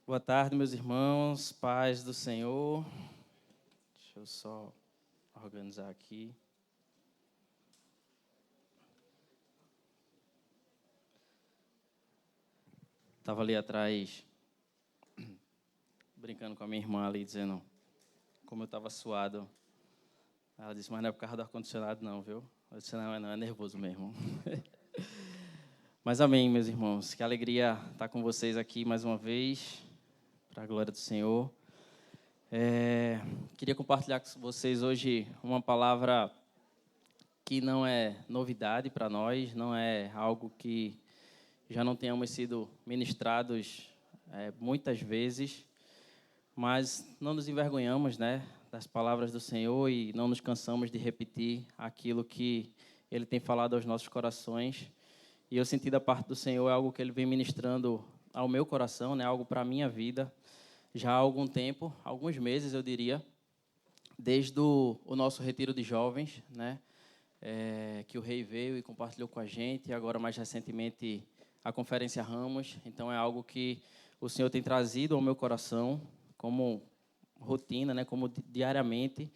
Boa tarde, meus irmãos, paz do Senhor. Deixa eu só organizar aqui. Estava ali atrás, brincando com a minha irmã ali, dizendo como eu estava suado. Ela disse, mas não é por causa do ar-condicionado não, viu? Eu disse, não, é nervoso mesmo. Mas amém, meus irmãos. Que alegria estar com vocês aqui mais uma vez, para a glória do Senhor. Queria compartilhar com vocês hoje uma palavra que não é novidade para nós, não é algo que já não tenhamos sido ministrados muitas vezes, mas não nos envergonhamos, né, das palavras do Senhor e não nos cansamos de repetir aquilo que Ele tem falado aos nossos corações. E eu senti da parte do Senhor algo que Ele vem ministrando ao meu coração, né, algo para a minha vida, já há algum tempo, alguns meses eu diria, desde o nosso retiro de jovens, né, que o Rei veio e compartilhou com a gente, e agora mais recentemente a Conferência Ramos. Então é algo que o Senhor tem trazido ao meu coração como rotina, né, como diariamente.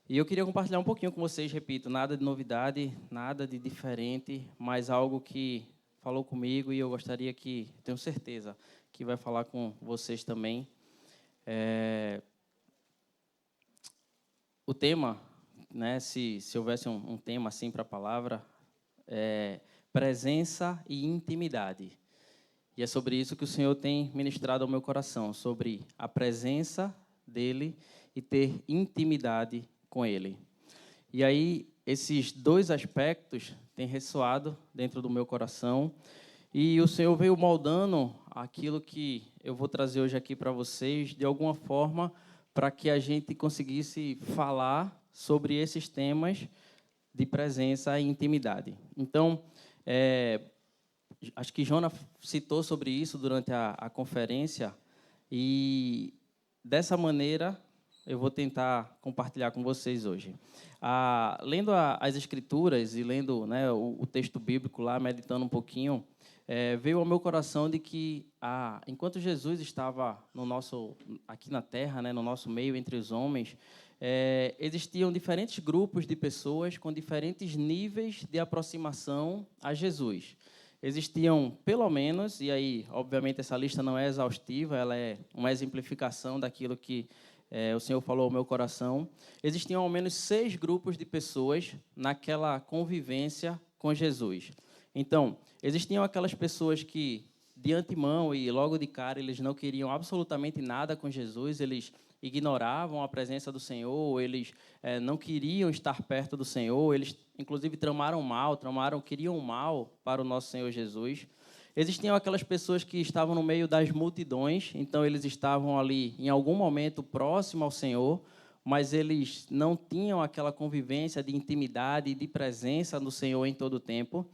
E eu queria compartilhar um pouquinho com vocês, repito, nada de novidade, nada de diferente, mas algo que falou comigo e eu gostaria que, tenho certeza, que vai falar com vocês também. O tema, né, se houvesse um tema assim para a palavra, presença e intimidade. E é sobre isso que o Senhor tem ministrado ao meu coração, sobre a presença dEle e ter intimidade com Ele. E aí, esses dois aspectos têm ressoado dentro do meu coração, e o Senhor veio moldando aquilo que eu vou trazer hoje aqui para vocês, de alguma forma, para que a gente conseguisse falar sobre esses temas de presença e intimidade. Então, acho que Jonas citou sobre isso durante a conferência, e dessa maneira eu vou tentar compartilhar com vocês hoje. Lendo as Escrituras e lendo, né, o texto bíblico lá, meditando um pouquinho, veio ao meu coração de que, enquanto Jesus estava aqui na Terra, né, no nosso meio, entre os homens, existiam diferentes grupos de pessoas com diferentes níveis de aproximação a Jesus. Existiam, pelo menos, e aí, obviamente, essa lista não é exaustiva, ela é uma exemplificação daquilo que o Senhor falou ao meu coração. Existiam ao menos 6 grupos de pessoas naquela convivência com Jesus. Então, existiam aquelas pessoas que, de antemão e logo de cara, eles não queriam absolutamente nada com Jesus, eles ignoravam a presença do Senhor, eles não queriam estar perto do Senhor, eles, inclusive, queriam o mal para o nosso Senhor Jesus. Existiam aquelas pessoas que estavam no meio das multidões, então eles estavam ali, em algum momento, próximo ao Senhor, mas eles não tinham aquela convivência de intimidade e de presença do Senhor em todo o tempo.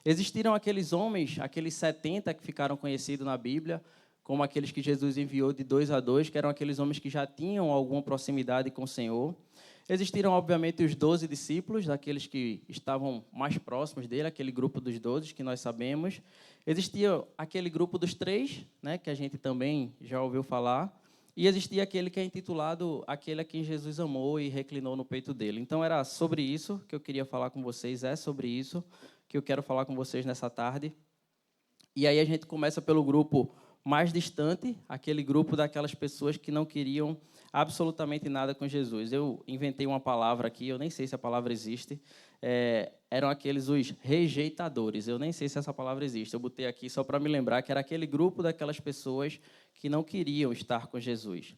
Existiram aqueles homens, aqueles 70 que ficaram conhecidos na Bíblia, como aqueles que Jesus enviou de 2 a 2, que eram aqueles homens que já tinham alguma proximidade com o Senhor. Existiram, obviamente, os 12 discípulos, daqueles que estavam mais próximos dele, aquele grupo dos 12 que nós sabemos. Existia aquele grupo dos 3, né, que a gente também já ouviu falar. E existia aquele que é intitulado Aquele a quem Jesus amou e reclinou no peito dele. Então, era sobre isso que eu queria falar com vocês, é sobre isso que eu quero falar com vocês nessa tarde. E aí a gente começa pelo grupo mais distante, aquele grupo daquelas pessoas que não queriam absolutamente nada com Jesus. Eu inventei uma palavra aqui, eu nem sei se a palavra existe, eram aqueles os rejeitadores, eu nem sei se essa palavra existe, eu botei aqui só para me lembrar que era aquele grupo daquelas pessoas que não queriam estar com Jesus.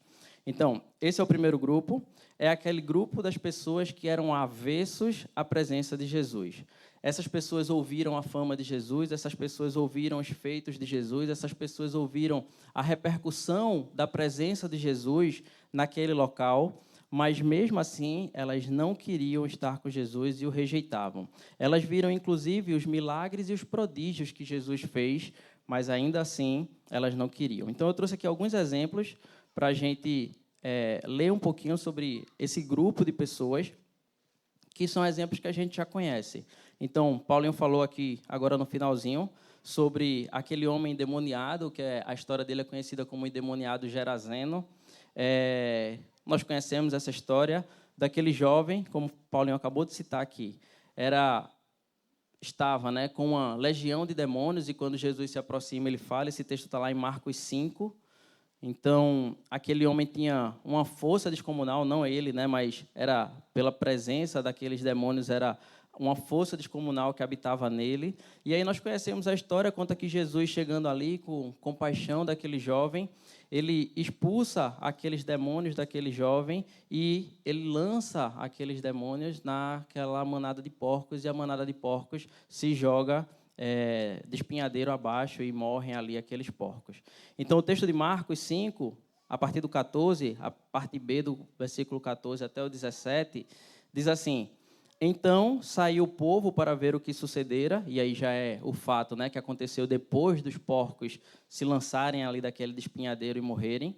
Então, esse é o primeiro grupo, é aquele grupo das pessoas que eram avessos à presença de Jesus. Essas pessoas ouviram a fama de Jesus, essas pessoas ouviram os feitos de Jesus, essas pessoas ouviram a repercussão da presença de Jesus naquele local, mas mesmo assim elas não queriam estar com Jesus e o rejeitavam. Elas viram inclusive os milagres e os prodígios que Jesus fez, mas ainda assim elas não queriam. Então eu trouxe aqui alguns exemplos para a gente ler um pouquinho sobre esse grupo de pessoas, que são exemplos que a gente já conhece. Então, Paulinho falou aqui agora no finalzinho sobre aquele homem endemoniado, que a história dele é conhecida como endemoniado Geraseno. Nós conhecemos essa história daquele jovem, como o Paulinho acabou de citar aqui, estava, né, com uma legião de demônios, e quando Jesus se aproxima, ele fala, esse texto está lá em Marcos 5. Então, aquele homem tinha uma força descomunal, não ele, né, mas era pela presença daqueles demônios, era uma força descomunal que habitava nele. E aí nós conhecemos a história, conta que Jesus, chegando ali com compaixão daquele jovem, ele expulsa aqueles demônios daquele jovem e ele lança aqueles demônios naquela manada de porcos, e a manada de porcos se joga de espinhadeiro abaixo e morrem ali aqueles porcos. Então, o texto de Marcos 5, a partir do 14, a parte B do versículo 14 até o 17, diz assim: então saiu o povo para ver o que sucedera, e aí já é o fato, né, que aconteceu depois dos porcos se lançarem ali daquele espinhadeiro e morrerem.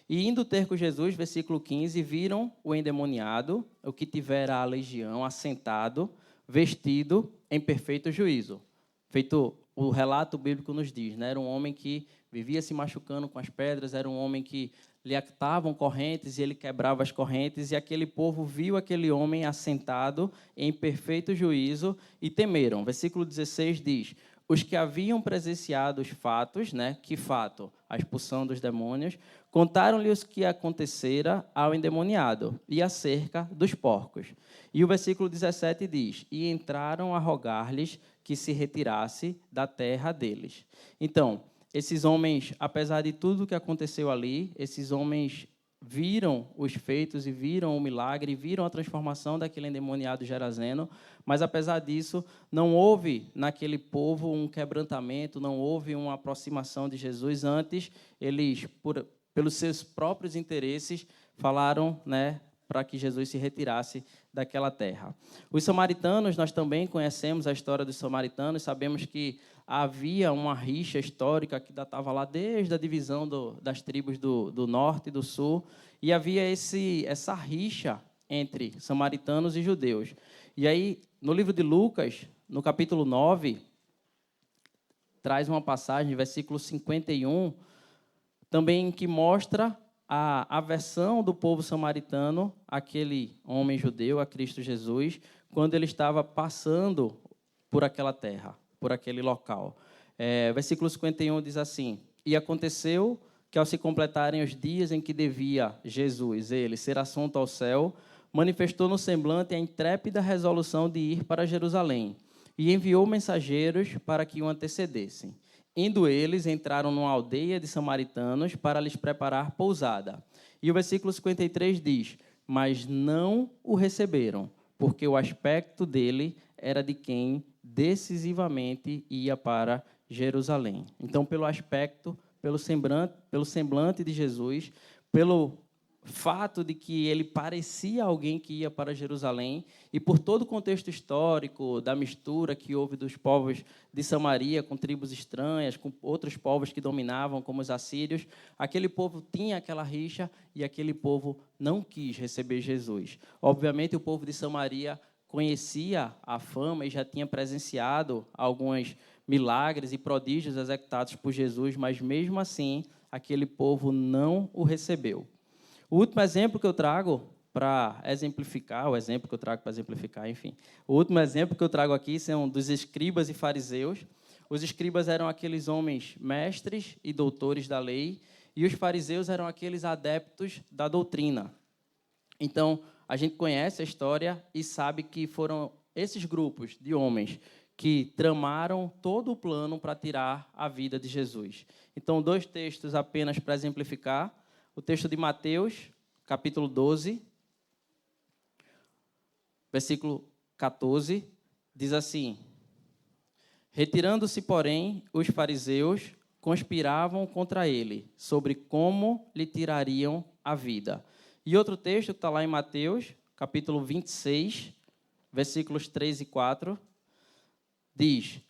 E indo ter com Jesus, versículo 15, viram o endemoniado, o que tivera a legião, assentado, vestido em perfeito juízo. Feito o relato bíblico nos diz, né? Era um homem que vivia se machucando com as pedras, era um homem que lhe atavam correntes e ele quebrava as correntes, e aquele povo viu aquele homem assentado em perfeito juízo e temeram. Versículo 16 diz: os que haviam presenciado os fatos, né? Que fato? A expulsão dos demônios, contaram-lhe os que acontecera ao endemoniado e acerca dos porcos. E o versículo 17 diz: e entraram a rogar-lhes que se retirasse da terra deles. Então, esses homens, apesar de tudo o que aconteceu ali, esses homens viram os feitos e viram o milagre, viram a transformação daquele endemoniado Geraseno, mas, apesar disso, não houve naquele povo um quebrantamento, não houve uma aproximação de Jesus. Antes, eles, pelos seus próprios interesses, falaram, né, para que Jesus se retirasse daquela terra. Os samaritanos, nós também conhecemos a história dos samaritanos, sabemos que havia uma rixa histórica que datava lá desde a divisão das tribos do norte e do sul, e havia essa rixa entre samaritanos e judeus. E aí, no livro de Lucas, no capítulo 9, traz uma passagem, versículo 51, também que mostra a aversão do povo samaritano àquele homem judeu, a Cristo Jesus, quando ele estava passando por aquela terra, por aquele local. Versículo 51 diz assim: e aconteceu que, ao se completarem os dias em que devia Jesus, ele, ser assunto ao céu, manifestou no semblante a intrépida resolução de ir para Jerusalém, e enviou mensageiros para que o antecedessem. Indo eles, entraram numa aldeia de samaritanos para lhes preparar pousada. E o versículo 53 diz: mas não o receberam, porque o aspecto dele era de quem decisivamente ia para Jerusalém. Então, pelo aspecto, pelo semblante de Jesus, pelo fato de que ele parecia alguém que ia para Jerusalém, e por todo o contexto histórico da mistura que houve dos povos de Samaria com tribos estranhas, com outros povos que dominavam, como os assírios, aquele povo tinha aquela rixa e aquele povo não quis receber Jesus. Obviamente, o povo de Samaria conhecia a fama e já tinha presenciado alguns milagres e prodígios executados por Jesus, mas mesmo assim, aquele povo não o recebeu. O último exemplo que eu trago para exemplificar, enfim. O último exemplo que eu trago aqui são dos escribas e fariseus. Os escribas eram aqueles homens mestres e doutores da lei, e os fariseus eram aqueles adeptos da doutrina. Então, a gente conhece a história e sabe que foram esses grupos de homens que tramaram todo o plano para tirar a vida de Jesus. Então, 2 textos apenas para exemplificar. O texto de Mateus, capítulo 12, versículo 14, diz assim: retirando-se, porém, os fariseus conspiravam contra ele, sobre como lhe tirariam a vida. E outro texto que está lá em Mateus, capítulo 26, versículos 3 e 4, diz: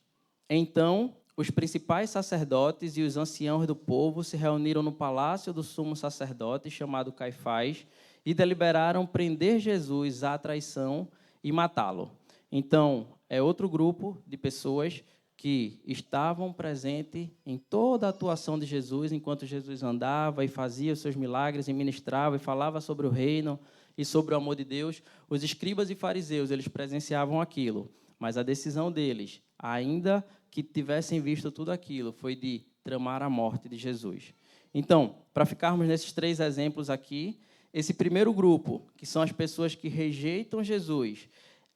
então os principais sacerdotes e os anciãos do povo se reuniram no palácio do sumo sacerdote, chamado Caifás, e deliberaram prender Jesus à traição e matá-lo. Então, é outro grupo de pessoas que estavam presentes em toda a atuação de Jesus, enquanto Jesus andava e fazia os seus milagres, e ministrava e falava sobre o reino e sobre o amor de Deus. Os escribas e fariseus, eles presenciavam aquilo, mas a decisão deles, ainda que tivessem visto tudo aquilo, foi de tramar a morte de Jesus. Então, para ficarmos nesses 3 exemplos aqui, esse primeiro grupo, que são as pessoas que rejeitam Jesus,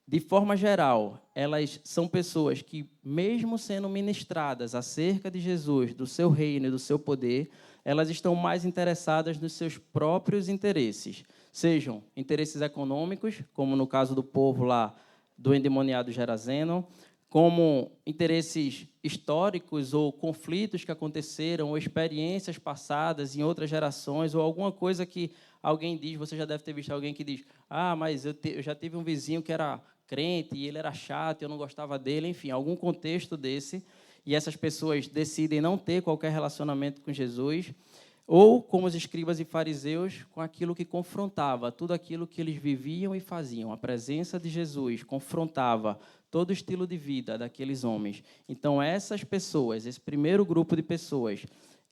de forma geral, elas são pessoas que, mesmo sendo ministradas acerca de Jesus, do seu reino e do seu poder, elas estão mais interessadas nos seus próprios interesses, sejam interesses econômicos, como no caso do povo lá do endemoniado Gerazeno, como interesses históricos ou conflitos que aconteceram, ou experiências passadas em outras gerações, ou alguma coisa que alguém diz, você já deve ter visto alguém que diz, mas eu já tive um vizinho que era crente e ele era chato, eu não gostava dele, enfim, algum contexto desse, e essas pessoas decidem não ter qualquer relacionamento com Jesus, ou como os escribas e fariseus, com aquilo que confrontava, tudo aquilo que eles viviam e faziam. A presença de Jesus confrontava todo o estilo de vida daqueles homens. Então, essas pessoas, esse primeiro grupo de pessoas,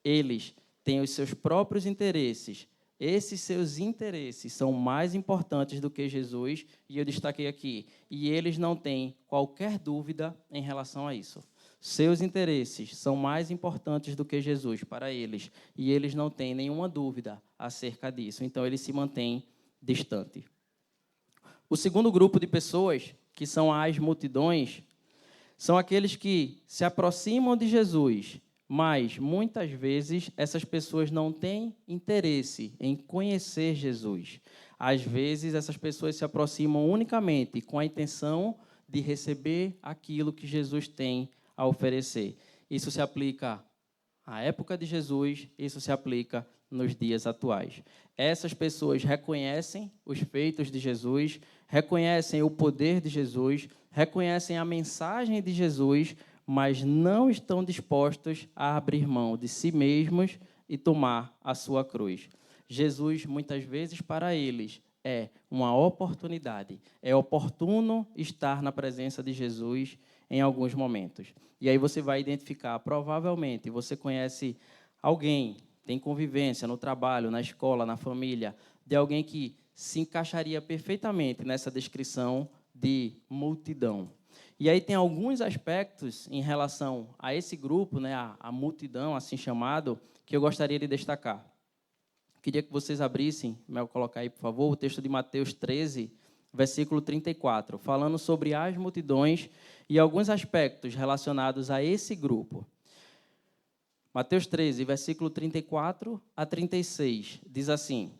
eles têm os seus próprios interesses. Esses seus interesses são mais importantes do que Jesus, e eu destaquei aqui, e eles não têm qualquer dúvida em relação a isso. Seus interesses são mais importantes do que Jesus para eles, e eles não têm nenhuma dúvida acerca disso. Então, eles se mantêm distantes. O segundo grupo de pessoas, que são as multidões, são aqueles que se aproximam de Jesus, mas, muitas vezes, essas pessoas não têm interesse em conhecer Jesus. Às vezes, essas pessoas se aproximam unicamente com a intenção de receber aquilo que Jesus tem a oferecer. Isso se aplica à época de Jesus, isso se aplica nos dias atuais. Essas pessoas reconhecem os feitos de Jesus, reconhecem o poder de Jesus, reconhecem a mensagem de Jesus, mas não estão dispostos a abrir mão de si mesmos e tomar a sua cruz. Jesus, muitas vezes, para eles, é uma oportunidade. É oportuno estar na presença de Jesus em alguns momentos. E aí você vai identificar, provavelmente, você conhece alguém, tem convivência no trabalho, na escola, na família, de alguém que se encaixaria perfeitamente nessa descrição de multidão. E aí tem alguns aspectos em relação a esse grupo, né, a multidão, assim chamado, que eu gostaria de destacar. Queria que vocês abrissem, Mel, colocar aí, por favor, o texto de Mateus 13, versículo 34, falando sobre as multidões e alguns aspectos relacionados a esse grupo. Mateus 13, versículo 34 a 36, diz assim: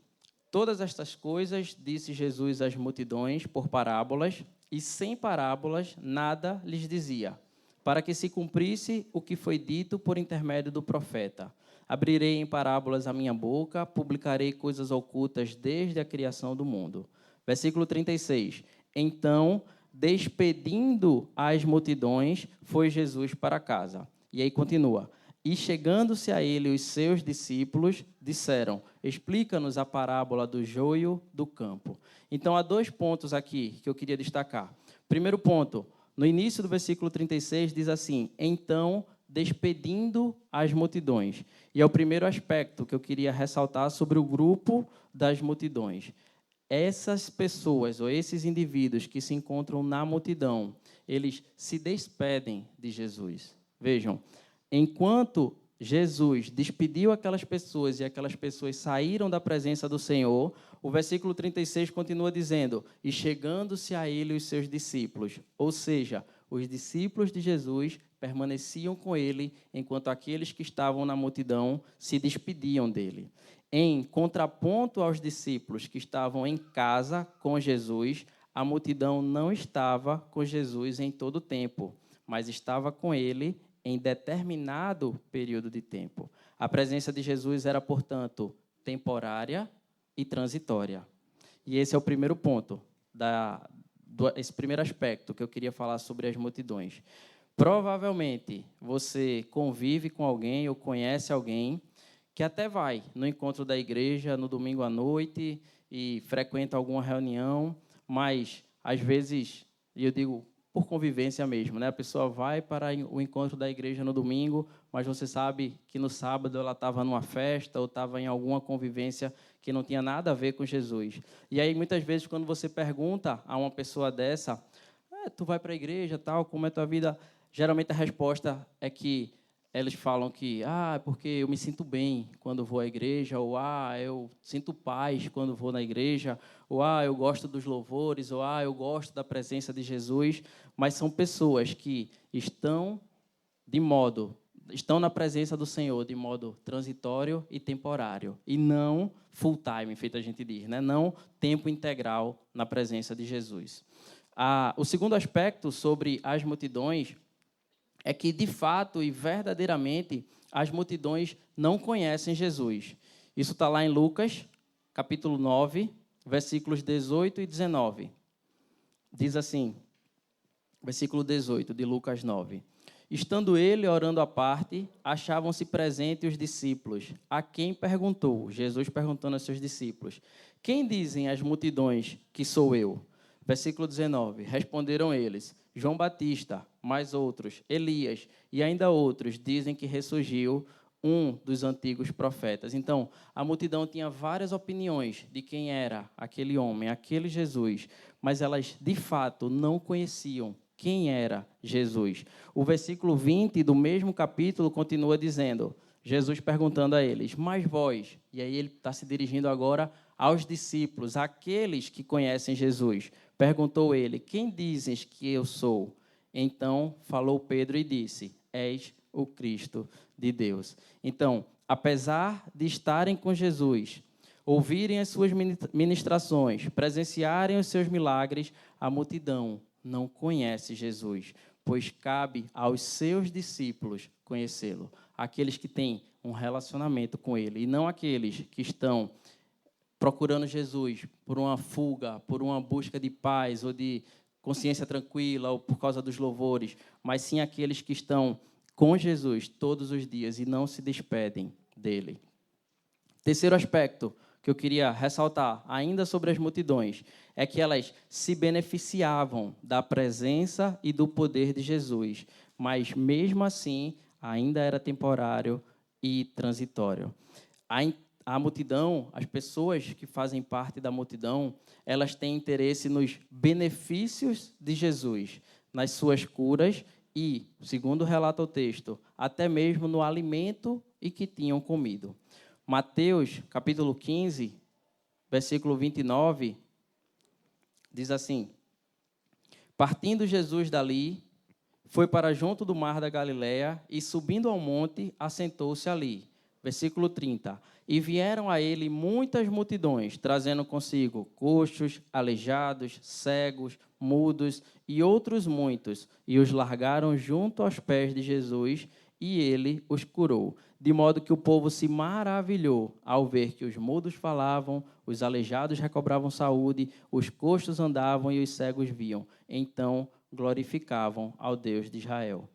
Todas estas coisas disse Jesus às multidões por parábolas, e sem parábolas nada lhes dizia, para que se cumprisse o que foi dito por intermédio do profeta. Abrirei em parábolas a minha boca, publicarei coisas ocultas desde a criação do mundo. Versículo 36. Então, despedindo as multidões, foi Jesus para casa. E aí continua. E chegando-se a ele os seus discípulos, disseram, explica-nos a parábola do joio do campo. Então, há 2 pontos aqui que eu queria destacar. Primeiro ponto, no início do versículo 36, diz assim, então, despedindo as multidões. E é o primeiro aspecto que eu queria ressaltar sobre o grupo das multidões. Essas pessoas, ou esses indivíduos que se encontram na multidão, eles se despedem de Jesus. Vejam, enquanto Jesus despediu aquelas pessoas e aquelas pessoas saíram da presença do Senhor, o versículo 36 continua dizendo, e chegando-se a ele os seus discípulos, ou seja, os discípulos de Jesus permaneciam com ele, enquanto aqueles que estavam na multidão se despediam dele. Em contraponto aos discípulos que estavam em casa com Jesus, a multidão não estava com Jesus em todo o tempo, mas estava com ele em determinado período de tempo. A presença de Jesus era, portanto, temporária e transitória. E esse é o primeiro ponto, esse primeiro aspecto que eu queria falar sobre as multidões. Provavelmente você convive com alguém ou conhece alguém que até vai no encontro da igreja no domingo à noite e frequenta alguma reunião, mas às vezes, e eu digo por convivência mesmo, né? A pessoa vai para o encontro da igreja no domingo, mas você sabe que no sábado ela estava numa festa ou estava em alguma convivência que não tinha nada a ver com Jesus. E aí, muitas vezes, quando você pergunta a uma pessoa dessa, tu vai para a igreja, tal, como é a tua vida? Geralmente a resposta é que eles falam que, é porque eu me sinto bem quando vou à igreja, ou, eu sinto paz quando vou na igreja, ou, eu gosto dos louvores, ou, eu gosto da presença de Jesus, mas são pessoas que estão na presença do Senhor de modo transitório e temporário, e não full time, feito a gente diz, né? Não tempo integral na presença de Jesus. O segundo aspecto sobre as multidões é que, de fato e verdadeiramente, as multidões não conhecem Jesus. Isso está lá em Lucas, capítulo 9, versículos 18 e 19. Diz assim, versículo 18 de Lucas 9. Estando ele orando à parte, achavam-se presentes os discípulos, a quem perguntou, Jesus perguntando aos seus discípulos, quem dizem as multidões que sou eu? Versículo 19, responderam eles, João Batista, mais outros, Elias, e ainda outros dizem que ressurgiu um dos antigos profetas. Então, a multidão tinha várias opiniões de quem era aquele homem, aquele Jesus, mas elas, de fato, não conheciam quem era Jesus. O versículo 20 do mesmo capítulo continua dizendo, Jesus perguntando a eles, mas vós, e aí ele está se dirigindo agora aos discípulos, aqueles que conhecem Jesus. Perguntou ele, quem dizes que eu sou? Então falou Pedro e disse, és o Cristo de Deus. Então, apesar de estarem com Jesus, ouvirem as suas ministrações, presenciarem os seus milagres, a multidão não conhece Jesus, pois cabe aos seus discípulos conhecê-lo, aqueles que têm um relacionamento com ele, e não aqueles que estão procurando Jesus por uma fuga, por uma busca de paz ou de consciência tranquila ou por causa dos louvores, mas sim aqueles que estão com Jesus todos os dias e não se despedem dele. Terceiro aspecto que eu queria ressaltar, ainda sobre as multidões, é que elas se beneficiavam da presença e do poder de Jesus, mas mesmo assim ainda era temporário e transitório. A multidão, as pessoas que fazem parte da multidão, elas têm interesse nos benefícios de Jesus, nas suas curas e, segundo relata o texto, até mesmo no alimento e que tinham comido. Mateus, capítulo 15, versículo 29, diz assim, partindo Jesus dali, foi para junto do mar da Galileia e, subindo ao monte, assentou-se ali. Versículo 30. E vieram a ele muitas multidões, trazendo consigo coxos, aleijados, cegos, mudos e outros muitos, e os largaram junto aos pés de Jesus, e ele os curou. De modo que o povo se maravilhou ao ver que os mudos falavam, os aleijados recobravam saúde, os coxos andavam e os cegos viam. Então glorificavam ao Deus de Israel.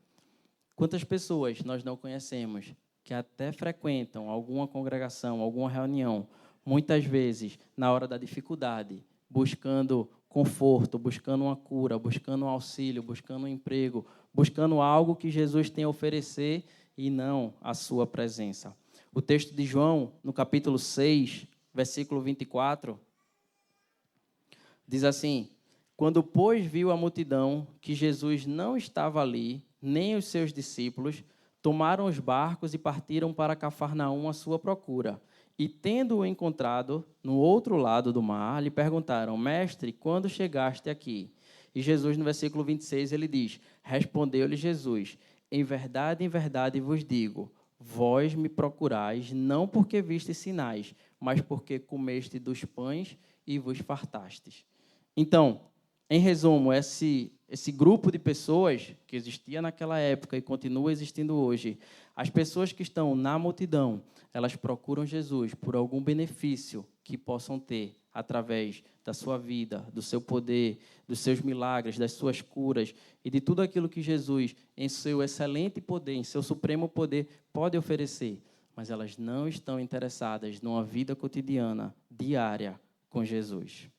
Quantas pessoas nós não conhecemos que até frequentam alguma congregação, alguma reunião, muitas vezes na hora da dificuldade, buscando conforto, buscando uma cura, buscando um auxílio, buscando um emprego, buscando algo que Jesus tem a oferecer e não a sua presença. O texto de João, no capítulo 6, versículo 24, diz assim, quando, pois, viu a multidão que Jesus não estava ali, nem os seus discípulos, tomaram os barcos e partiram para Cafarnaum à sua procura. E, tendo-o encontrado no outro lado do mar, lhe perguntaram, mestre, quando chegaste aqui? E Jesus, no versículo 26, ele diz, respondeu-lhe Jesus, em verdade vos digo, vós me procurais, não porque vistes sinais, mas porque comeste dos pães e vos fartastes. Então, em resumo, esse grupo de pessoas que existia naquela época e continua existindo hoje, as pessoas que estão na multidão, elas procuram Jesus por algum benefício que possam ter através da sua vida, do seu poder, dos seus milagres, das suas curas e de tudo aquilo que Jesus, em seu excelente poder, em seu supremo poder, pode oferecer. Mas elas não estão interessadas numa vida cotidiana, diária, com Jesus.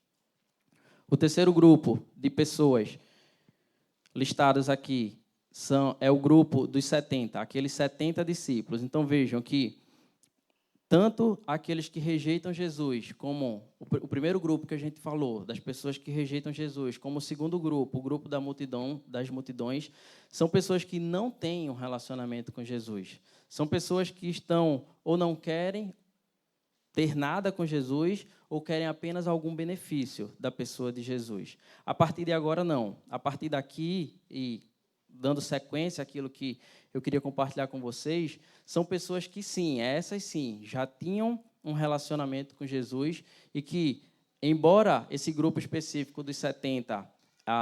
O terceiro grupo de pessoas, listados aqui é o grupo dos 70, aqueles 70 discípulos. Então, vejam que tanto aqueles que rejeitam Jesus, como o primeiro grupo que a gente falou, das pessoas que rejeitam Jesus, como o segundo grupo, o grupo das multidões, são pessoas que não têm um relacionamento com Jesus. São pessoas que estão ou não querem ter nada com Jesus ou querem apenas algum benefício da pessoa de Jesus. A partir de agora, não. A partir daqui, e dando sequência àquilo que eu queria compartilhar com vocês, são pessoas que, sim, essas sim, já tinham um relacionamento com Jesus e que, embora esse grupo específico dos 70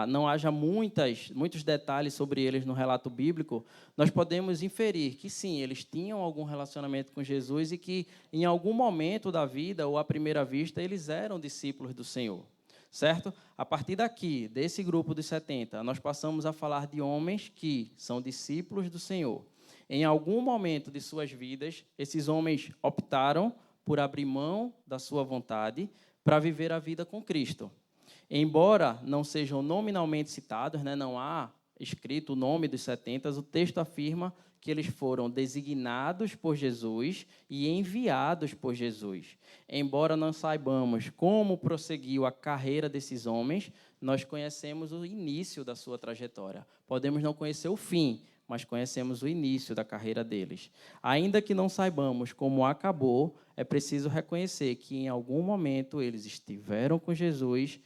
não haja muitos detalhes sobre eles no relato bíblico, nós podemos inferir que, sim, eles tinham algum relacionamento com Jesus e que, em algum momento da vida, ou à primeira vista, eles eram discípulos do Senhor. Certo? A partir daqui, desse grupo dos 70, nós passamos a falar de homens que são discípulos do Senhor. Em algum momento de suas vidas, esses homens optaram por abrir mão da sua vontade para viver a vida com Cristo. Embora não sejam nominalmente citados, né, não há escrito o nome dos 70, o texto afirma que eles foram designados por Jesus e enviados por Jesus. Embora não saibamos como prosseguiu a carreira desses homens, nós conhecemos o início da sua trajetória. Podemos não conhecer o fim, mas conhecemos o início da carreira deles. Ainda que não saibamos como acabou, é preciso reconhecer que em algum momento eles estiveram com Jesus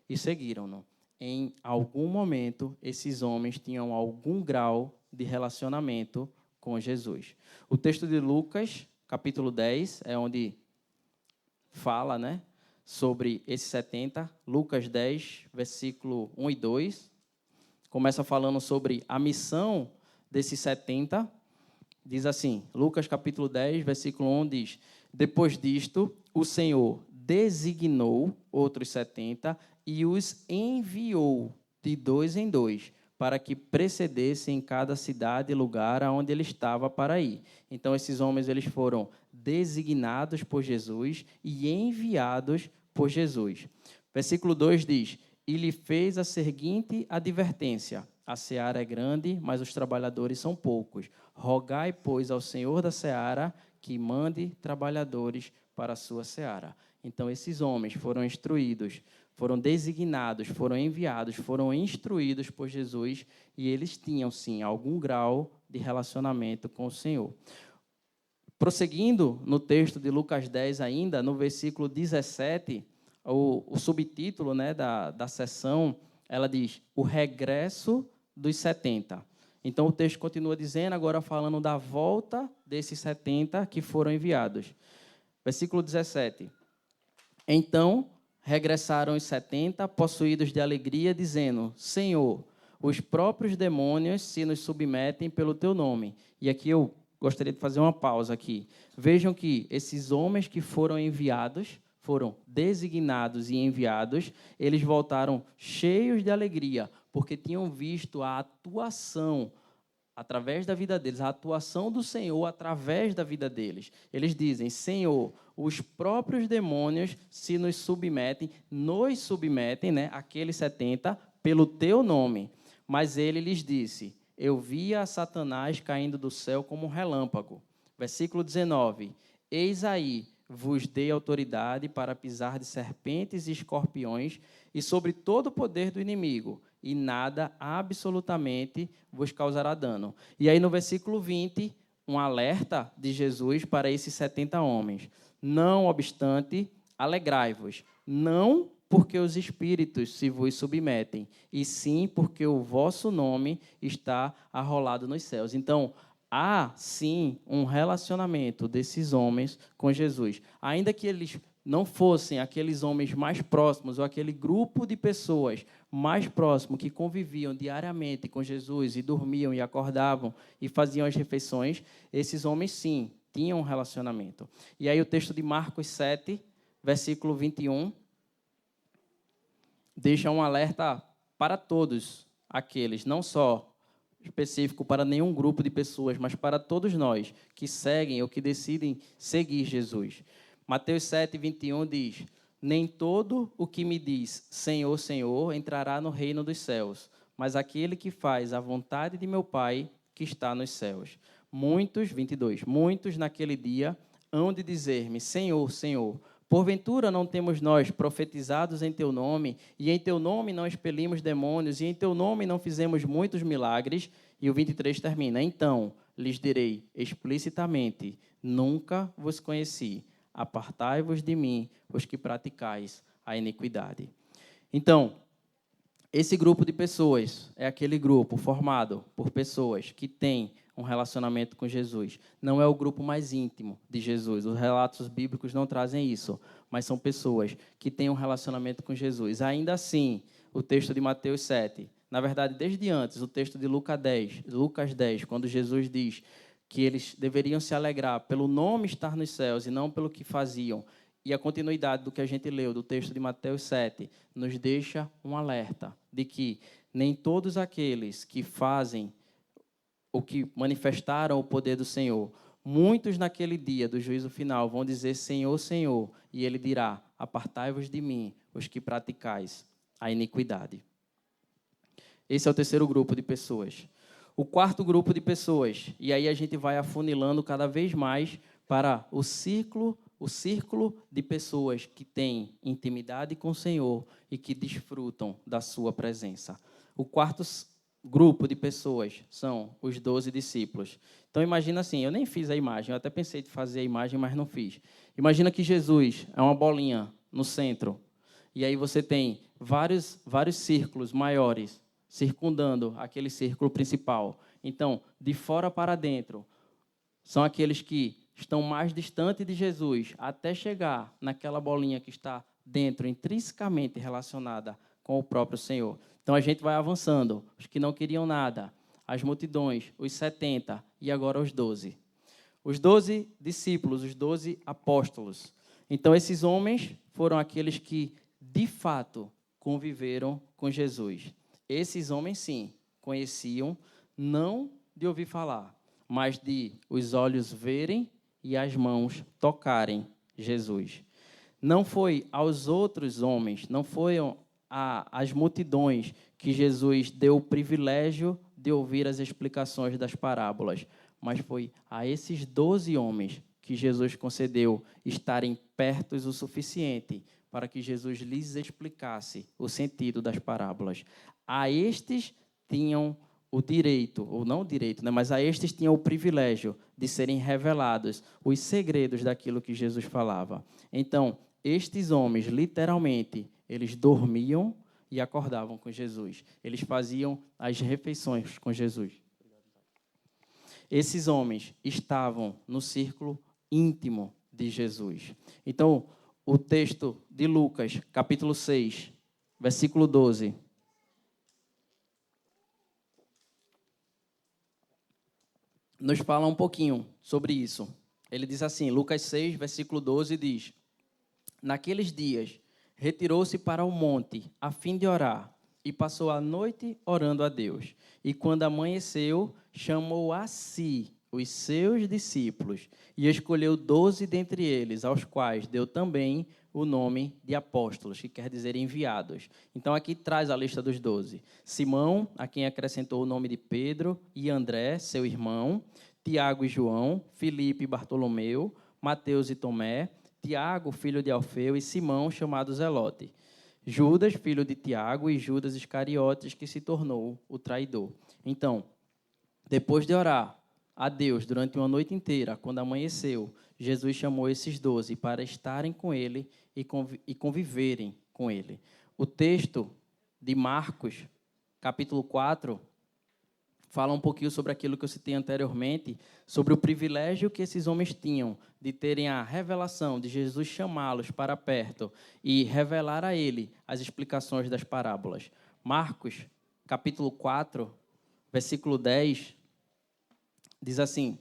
e seguiram-no. Em algum momento, esses homens tinham algum grau de relacionamento com Jesus. O texto de Lucas, capítulo 10, é onde fala, né, sobre esses 70. Lucas 10, versículo 1 e 2. Começa falando sobre a missão desses 70. Diz assim, Lucas capítulo 10, versículo 1 diz: depois disto, o Senhor designou outros 70 e os enviou de 2 em 2, para que precedessem em cada cidade e lugar aonde ele estava para ir. Então, esses homens eles foram designados por Jesus e enviados por Jesus. Versículo 2 diz: e lhe fez a seguinte advertência: a seara é grande, mas os trabalhadores são poucos. Rogai, pois, ao Senhor da seara que mande trabalhadores para a sua seara. Então, esses homens foram instruídos, foram designados, foram enviados, foram instruídos por Jesus e eles tinham, sim, algum grau de relacionamento com o Senhor. Prosseguindo no texto de Lucas 10 ainda, no versículo 17, o subtítulo, né, da sessão, ela diz: o regresso dos 70. Então, o texto continua dizendo, agora falando da volta desses 70 que foram enviados. Versículo 17. Então, regressaram os 70, possuídos de alegria, dizendo: Senhor, os próprios demônios se nos submetem pelo teu nome. E aqui eu gostaria de fazer uma pausa aqui. Vejam que esses homens que foram enviados, foram designados e enviados, eles voltaram cheios de alegria, porque tinham visto a atuação através da vida deles, a atuação do Senhor através da vida deles. Eles dizem: Senhor, os próprios demônios se nos submetem, né, aqueles 70, pelo teu nome. Mas ele lhes disse: eu via Satanás caindo do céu como um relâmpago. Versículo 19. Eis aí, vos dei autoridade para pisar de serpentes e escorpiões e sobre todo o poder do inimigo, e nada absolutamente vos causará dano. E aí no versículo 20, um alerta de Jesus para esses 70 homens. Não obstante, alegrai-vos, não porque os espíritos se vos submetem, e sim porque o vosso nome está arrolado nos céus. Então, há, sim, um relacionamento desses homens com Jesus. Ainda que eles não fossem aqueles homens mais próximos, ou aquele grupo de pessoas mais próximo que conviviam diariamente com Jesus e dormiam e acordavam e faziam as refeições, esses homens, sim, tinham um relacionamento. E aí o texto de Marcos 7, versículo 21, deixa um alerta para todos aqueles, não só específico para nenhum grupo de pessoas, mas para todos nós que seguem ou que decidem seguir Jesus. Mateus 7, 21 diz: nem todo o que me diz Senhor, Senhor entrará no reino dos céus, mas aquele que faz a vontade de meu Pai que está nos céus. Muitos, 22, muitos naquele dia hão de dizer-me, Senhor, Senhor, porventura não temos nós profetizados em teu nome, e em teu nome não expelimos demônios, e em teu nome não fizemos muitos milagres? E o 23 termina, então lhes direi explicitamente, nunca vos conheci, apartai-vos de mim, os que praticais a iniquidade. Então, esse grupo de pessoas é aquele grupo formado por pessoas que têm um relacionamento com Jesus. Não é o grupo mais íntimo de Jesus. Os relatos bíblicos não trazem isso, mas são pessoas que têm um relacionamento com Jesus. Ainda assim, o texto de Mateus 7, na verdade, desde antes, o texto de Lucas 10, quando Jesus diz que eles deveriam se alegrar pelo nome estar nos céus e não pelo que faziam, e a continuidade do que a gente leu, do texto de Mateus 7, nos deixa um alerta de que nem todos aqueles que fazem ou que manifestaram o poder do Senhor, muitos naquele dia do juízo final vão dizer Senhor, Senhor, e ele dirá, apartai-vos de mim, os que praticais a iniquidade. Esse é o terceiro grupo de pessoas. O quarto grupo de pessoas, e aí a gente vai afunilando cada vez mais para o círculo de pessoas que têm intimidade com o Senhor e que desfrutam da sua presença. O quarto grupo de pessoas são os 12 discípulos. Então, imagina assim, eu nem fiz a imagem, eu até pensei de fazer a imagem, mas não fiz. Imagina que Jesus é uma bolinha no centro, e aí você tem vários círculos maiores circundando aquele círculo principal. Então, de fora para dentro, são aqueles que estão mais distantes de Jesus, até chegar naquela bolinha que está dentro, intrinsecamente relacionada com o próprio Senhor. Então, a gente vai avançando. Os que não queriam nada, as multidões, os 70 e agora os 12. Os 12 discípulos, os 12 apóstolos. Então, esses homens foram aqueles que, de fato, conviveram com Jesus. Esses homens, sim, conheciam, não de ouvir falar, mas de os olhos verem e as mãos tocarem Jesus. Não foi aos outros homens, não foram às multidões que Jesus deu o privilégio de ouvir as explicações das parábolas, mas foi a esses 12 homens que Jesus concedeu estarem perto o suficiente para que Jesus lhes explicasse o sentido das parábolas. A estes tinham o direito, ou não o direito, né, mas a estes tinham o privilégio de serem revelados os segredos daquilo que Jesus falava. Então, estes homens, literalmente, eles dormiam e acordavam com Jesus. Eles faziam as refeições com Jesus. Esses homens estavam no círculo íntimo de Jesus. Então, o texto de Lucas, capítulo 6, versículo 12. Nos fala um pouquinho sobre isso. Ele diz assim, Lucas 6, versículo 12, diz: Naqueles dias, retirou-se para o monte, a fim de orar, e passou a noite orando a Deus. E quando amanheceu, chamou a si os seus discípulos, e escolheu 12 dentre eles, aos quais deu também o nome de apóstolos, que quer dizer enviados. Então, aqui traz a lista dos 12. Simão, a quem acrescentou o nome de Pedro, e André, seu irmão, Tiago e João, Filipe e Bartolomeu, Mateus e Tomé, Tiago, filho de Alfeu, e Simão, chamado Zelote, Judas, filho de Tiago, e Judas Iscariotes, que se tornou o traidor. Então, depois de orar a Deus durante uma noite inteira, quando amanheceu, Jesus chamou esses 12 para estarem com ele e conviverem com ele. O texto de Marcos, capítulo 4, fala um pouquinho sobre aquilo que eu citei anteriormente, sobre o privilégio que esses homens tinham de terem a revelação de Jesus chamá-los para perto e revelar a ele as explicações das parábolas. Marcos, capítulo 4, versículo 10, diz assim: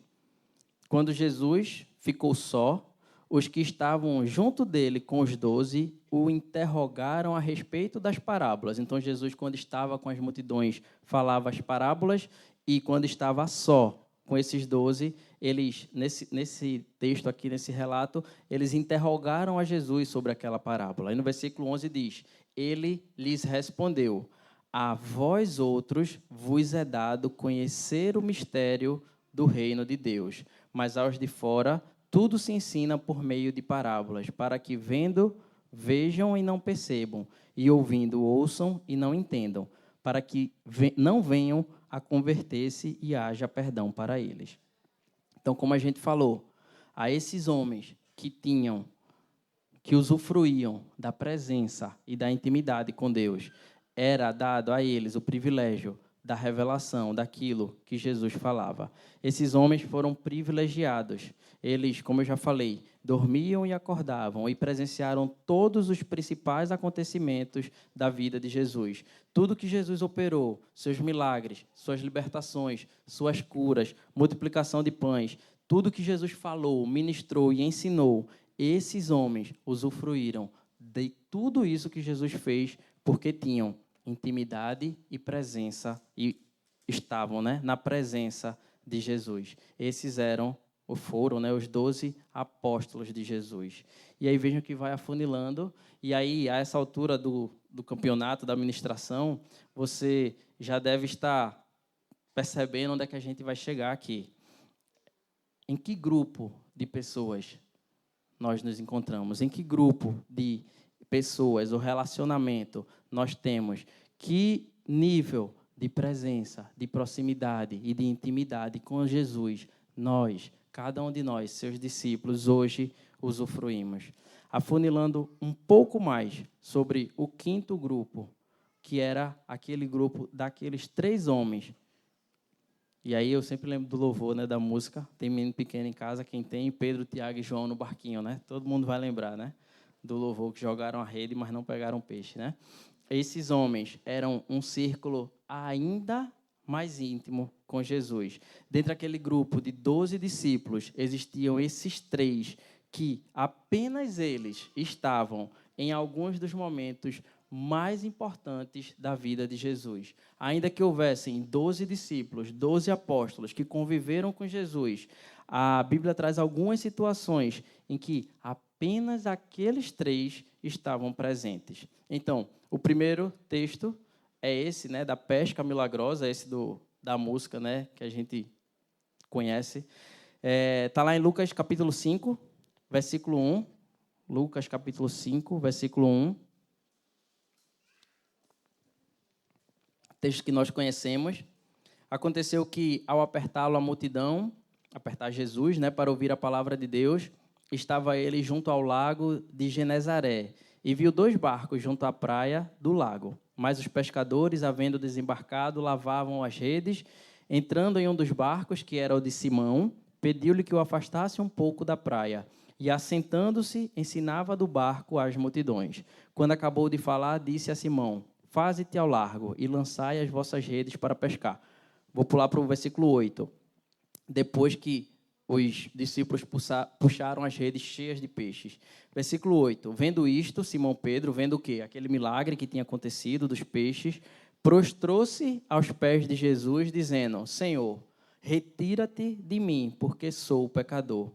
Quando Jesus ficou só, os que estavam junto dele com os 12 o interrogaram a respeito das parábolas. Então, Jesus, quando estava com as multidões, falava as parábolas, e quando estava só com esses 12, eles, nesse texto aqui, nesse relato, eles interrogaram a Jesus sobre aquela parábola. Aí no versículo 11 diz: Ele lhes respondeu: a vós outros vos é dado conhecer o mistério do reino de Deus, mas aos de fora tudo se ensina por meio de parábolas, para que vendo, vejam e não percebam, e ouvindo, ouçam e não entendam, para que não venham a converter-se e haja perdão para eles. Então, como a gente falou, a esses homens que usufruíam da presença e da intimidade com Deus, era dado a eles o privilégio da revelação daquilo que Jesus falava. Esses homens foram privilegiados. Eles, como eu já falei, dormiam e acordavam e presenciaram todos os principais acontecimentos da vida de Jesus. Tudo que Jesus operou, seus milagres, suas libertações, suas curas, multiplicação de pães, tudo que Jesus falou, ministrou e ensinou, esses homens usufruíram de tudo isso que Jesus fez porque tinham intimidade e presença e estavam, na presença de Jesus. Esses foram os 12 apóstolos de Jesus. E aí vejam que vai afunilando, e aí, a essa altura do campeonato, da administração, você já deve estar percebendo onde é que a gente vai chegar aqui. Em que grupo de pessoas nós nos encontramos? Em que grupo de pessoas, o relacionamento nós temos? Que nível de presença, de proximidade e de intimidade com Jesus nós, cada um de nós, seus discípulos, hoje usufruímos? Afunilando um pouco mais sobre o quinto grupo, que era aquele grupo daqueles 3 homens. E aí eu sempre lembro do louvor, da música. Tem menino pequeno em casa, quem tem? Pedro, Tiago e João no barquinho, Todo mundo vai lembrar, do louvor, que jogaram a rede, mas não pegaram peixe, Esses homens eram um círculo ainda mais íntimo com Jesus. Dentro daquele grupo de 12 discípulos, existiam esses 3 que apenas eles estavam em alguns dos momentos mais importantes da vida de Jesus. Ainda que houvessem 12 discípulos, 12 apóstolos que conviveram com Jesus, a Bíblia traz algumas situações em que apenas aqueles 3 estavam presentes. Então, o primeiro texto é esse, da pesca milagrosa, esse da música, que a gente conhece. Está lá em Lucas capítulo 5, versículo 1. Lucas capítulo 5, versículo 1. Texto que nós conhecemos. Aconteceu que, ao apertá-lo a multidão, apertar Jesus, para ouvir a palavra de Deus, estava ele junto ao lago de Genezaré, e viu 2 barcos junto à praia do lago. Mas os pescadores, havendo desembarcado, lavavam as redes. Entrando em um dos barcos, que era o de Simão, pediu-lhe que o afastasse um pouco da praia. E, assentando-se, ensinava do barco às multidões. Quando acabou de falar, disse a Simão: faze-te ao largo e lançai as vossas redes para pescar. Vou pular para o versículo 8. Depois que os discípulos puxaram as redes cheias de peixes. Versículo 8. Vendo isto, Simão Pedro, vendo o quê? Aquele milagre que tinha acontecido dos peixes, prostrou-se aos pés de Jesus, dizendo: Senhor, retira-te de mim, porque sou pecador.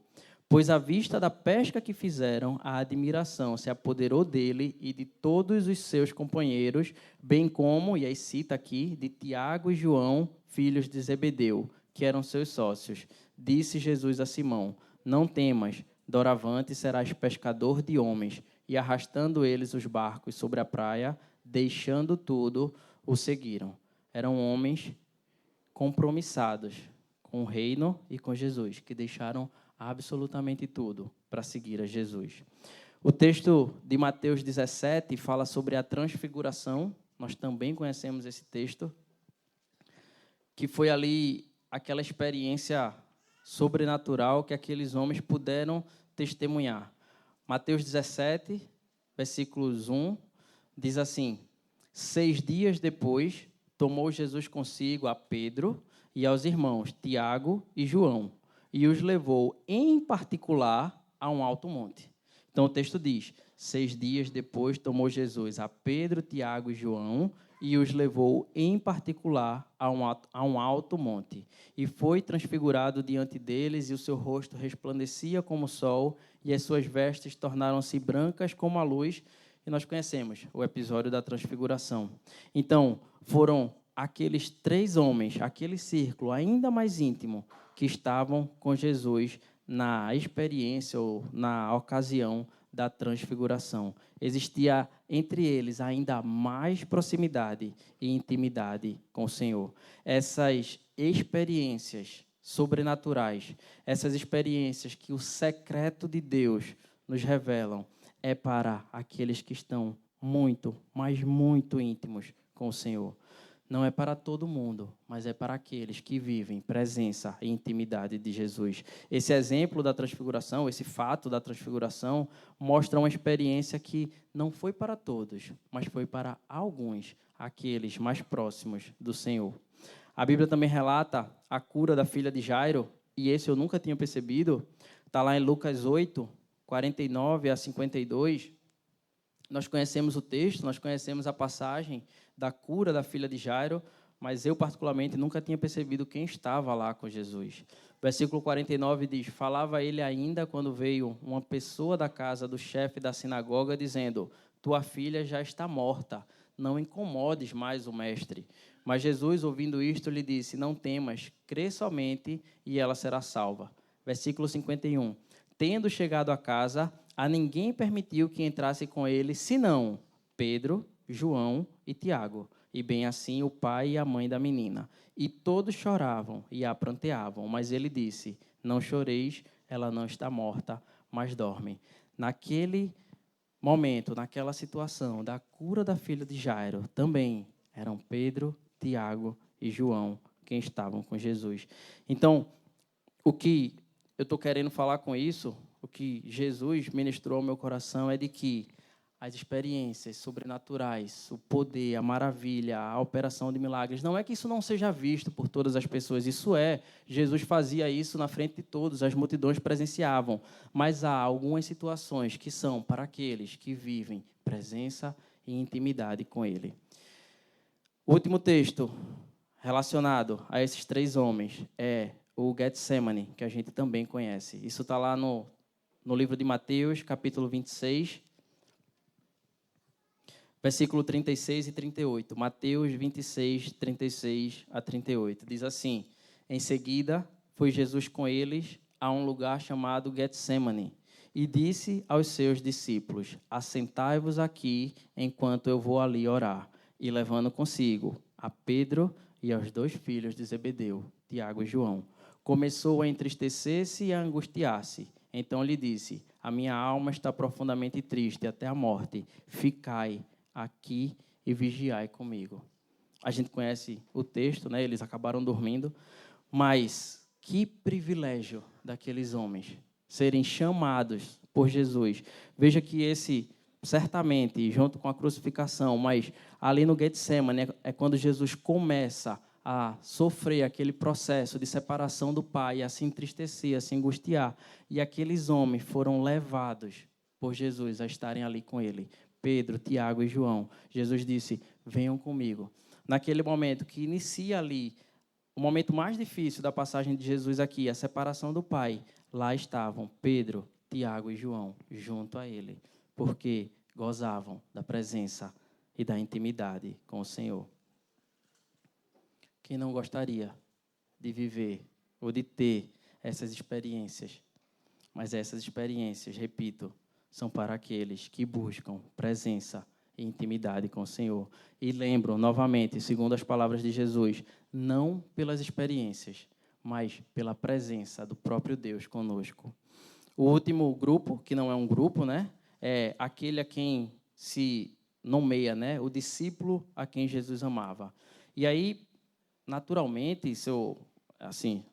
Pois à vista da pesca que fizeram, a admiração se apoderou dele e de todos os seus companheiros, bem como, e aí cita aqui, de Tiago e João, filhos de Zebedeu, que eram seus sócios. Disse Jesus a Simão: não temas, doravante serás pescador de homens. E arrastando eles os barcos sobre a praia, deixando tudo, o seguiram. Eram homens compromissados com o reino e com Jesus, que deixaram absolutamente tudo para seguir a Jesus. O texto de Mateus 17 fala sobre a transfiguração. Nós também conhecemos esse texto, que foi ali aquela experiência sobrenatural que aqueles homens puderam testemunhar. Mateus 17, versículos 1, diz assim: 6 dias depois, tomou Jesus consigo a Pedro e aos irmãos Tiago e João, e os levou, em particular, a um alto monte. Então, o texto diz: 6 dias depois, tomou Jesus a Pedro, Tiago e João, e os levou, em particular, a um alto monte. E foi transfigurado diante deles, e o seu rosto resplandecia como o sol, e as suas vestes tornaram-se brancas como a luz. E nós conhecemos o episódio da transfiguração. Então, foram aqueles 3 homens, aquele círculo ainda mais íntimo, que estavam com Jesus na experiência ou na ocasião da transfiguração. Existia entre eles ainda mais proximidade e intimidade com o Senhor. Essas experiências sobrenaturais, essas experiências que o secreto de Deus nos revelam, é para aqueles que estão muito, mas muito íntimos com o Senhor. Não é para todo mundo, mas é para aqueles que vivem presença e intimidade de Jesus. Esse exemplo da transfiguração, esse fato da transfiguração, mostra uma experiência que não foi para todos, mas foi para alguns, aqueles mais próximos do Senhor. A Bíblia também relata a cura da filha de Jairo, e esse eu nunca tinha percebido. Está lá em Lucas 8, 49 a 52. Nós conhecemos o texto, nós conhecemos a passagem da cura da filha de Jairo, mas eu, particularmente, nunca tinha percebido quem estava lá com Jesus. Versículo 49 diz: falava ele ainda quando veio uma pessoa da casa do chefe da sinagoga, dizendo: tua filha já está morta, não incomodes mais o mestre. Mas Jesus, ouvindo isto, lhe disse: não temas, crê somente e ela será salva. Versículo 51. Tendo chegado a casa, a ninguém permitiu que entrasse com ele, senão Pedro, João e Tiago, e bem assim o pai e a mãe da menina. E todos choravam e a pranteavam, mas ele disse: não choreis, ela não está morta, mas dorme. Naquele momento, naquela situação da cura da filha de Jairo, também eram Pedro, Tiago e João quem estavam com Jesus. Então, o que eu estou querendo falar com isso, o que Jesus ministrou ao meu coração é de que as experiências sobrenaturais, o poder, a maravilha, a operação de milagres, não é que isso não seja visto por todas as pessoas, isso é, Jesus fazia isso na frente de todos, as multidões presenciavam, mas há algumas situações que são para aqueles que vivem presença e intimidade com Ele. O último texto relacionado a esses 3 homens é o Getsemane, que a gente também conhece. Isso está lá no livro de Mateus, capítulo 26, versículo 36 e 38. Mateus 26, 36 a 38. Diz assim: em seguida, foi Jesus com eles a um lugar chamado Getsemane e disse aos seus discípulos: assentai-vos aqui enquanto eu vou ali orar. E levando consigo a Pedro e aos 2 filhos de Zebedeu, Tiago e João, começou a entristecer-se e a angustiar-se. Então lhe disse: a minha alma está profundamente triste até a morte. Ficai aqui e vigiai comigo. A gente conhece o texto, né? Eles acabaram dormindo, mas que privilégio daqueles homens serem chamados por Jesus. Veja que esse, certamente, junto com a crucificação, mas ali no Getsemane é quando Jesus começa a sofrer aquele processo de separação do Pai, a se entristecer, a se angustiar. E aqueles homens foram levados por Jesus a estarem ali com Ele. Pedro, Tiago e João. Jesus disse: venham comigo. Naquele momento que inicia ali, o momento mais difícil da passagem de Jesus aqui, a separação do Pai, lá estavam Pedro, Tiago e João, junto a Ele, porque gozavam da presença e da intimidade com o Senhor. Quem não gostaria de viver ou de ter essas experiências? Mas essas experiências, repito, são para aqueles que buscam presença e intimidade com o Senhor. E lembram, novamente, segundo as palavras de Jesus, não pelas experiências, mas pela presença do próprio Deus conosco. O último grupo, que não é um grupo, né, é aquele a quem se nomeia, né, o discípulo a quem Jesus amava. E aí, naturalmente,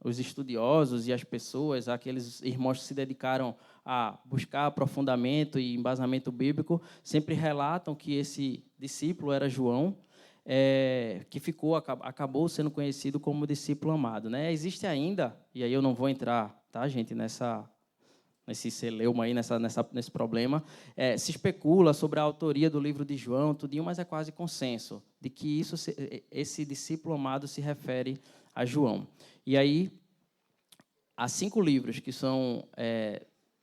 os estudiosos e as pessoas, aqueles irmãos que se dedicaram a buscar aprofundamento e embasamento bíblico, sempre relatam que esse discípulo era João, que acabou sendo conhecido como discípulo amado, né? Existe ainda, e aí eu não vou entrar, tá, gente, nesse celeuma aí, nesse problema, se especula sobre a autoria do livro de João, tudinho, mas é quase consenso de que esse discípulo amado se refere a João. E aí, há 5 livros que são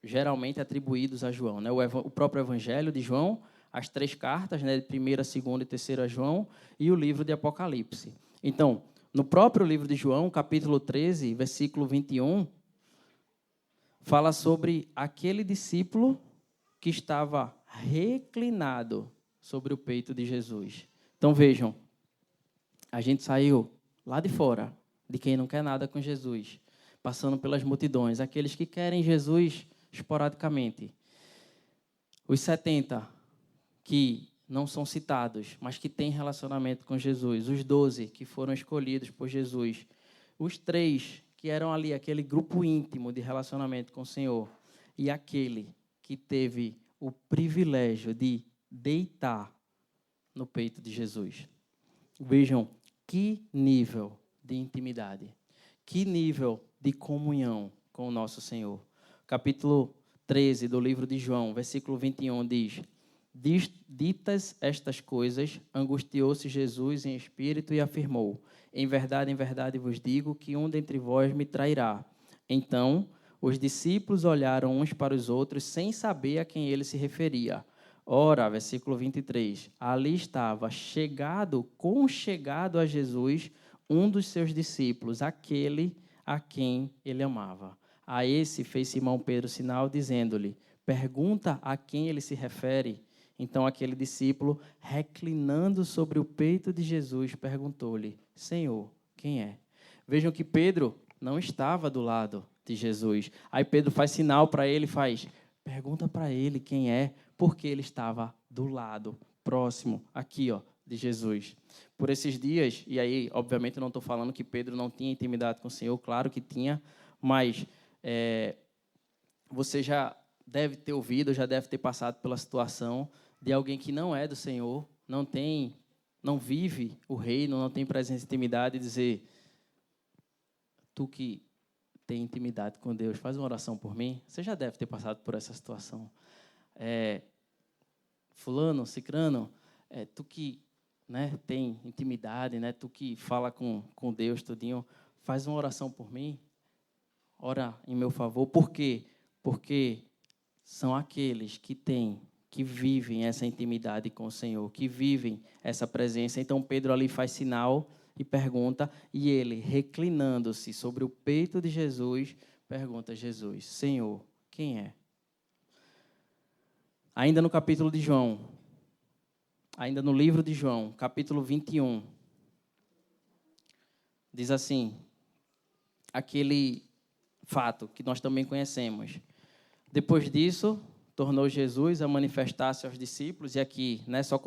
geralmente atribuídos a João, né? O próprio Evangelho de João, as 3 cartas, né, de 1ª, 2ª e 3ª João, e o livro de Apocalipse. Então, no próprio livro de João, capítulo 13, versículo 21, fala sobre aquele discípulo que estava reclinado sobre o peito de Jesus. Então, vejam, a gente saiu lá de fora, de quem não quer nada com Jesus, passando pelas multidões, aqueles que querem Jesus esporadicamente. Os 70 que não são citados, mas que têm relacionamento com Jesus. Os 12 que foram escolhidos por Jesus. Os 3 que eram ali, aquele grupo íntimo de relacionamento com o Senhor. E aquele que teve o privilégio de deitar no peito de Jesus. Vejam que nível de intimidade, que nível de comunhão com o nosso Senhor. Capítulo 13 do livro de João, versículo 21 diz: ditas estas coisas, angustiou-se Jesus em espírito e afirmou: em verdade vos digo que um dentre vós me trairá. Então, os discípulos olharam uns para os outros sem saber a quem ele se referia. Ora, versículo 23, ali estava conchegado a Jesus um dos seus discípulos, aquele a quem ele amava. A esse fez Simão Pedro sinal, dizendo-lhe: pergunta a quem ele se refere. Então aquele discípulo, reclinando sobre o peito de Jesus, perguntou-lhe: Senhor, quem é? Vejam que Pedro não estava do lado de Jesus. Aí Pedro faz sinal para ele, pergunta para ele quem é, porque ele estava do lado, próximo, aqui, de Jesus. Por esses dias, e aí, obviamente, eu não estou falando que Pedro não tinha intimidade com o Senhor, claro que tinha, mas você já deve ter ouvido, já deve ter passado pela situação de alguém que não é do Senhor, não vive o reino, não tem presença e intimidade, e dizer: tu que tem intimidade com Deus, faz uma oração por mim. Você já deve ter passado por essa situação. Fulano, cicrano, tu que, né, tem intimidade, né, tu que fala com Deus tudinho, faz uma oração por mim, ora em meu favor. Por quê? Porque são aqueles que vivem essa intimidade com o Senhor, que vivem essa presença. Então Pedro ali faz sinal e pergunta, e ele, reclinando-se sobre o peito de Jesus, pergunta a Jesus: Senhor, quem é? Ainda no capítulo de João, ainda no livro de João, capítulo 21, diz assim, aquele fato que nós também conhecemos. Depois disso, tornou Jesus a manifestar-se aos discípulos, e aqui, né, só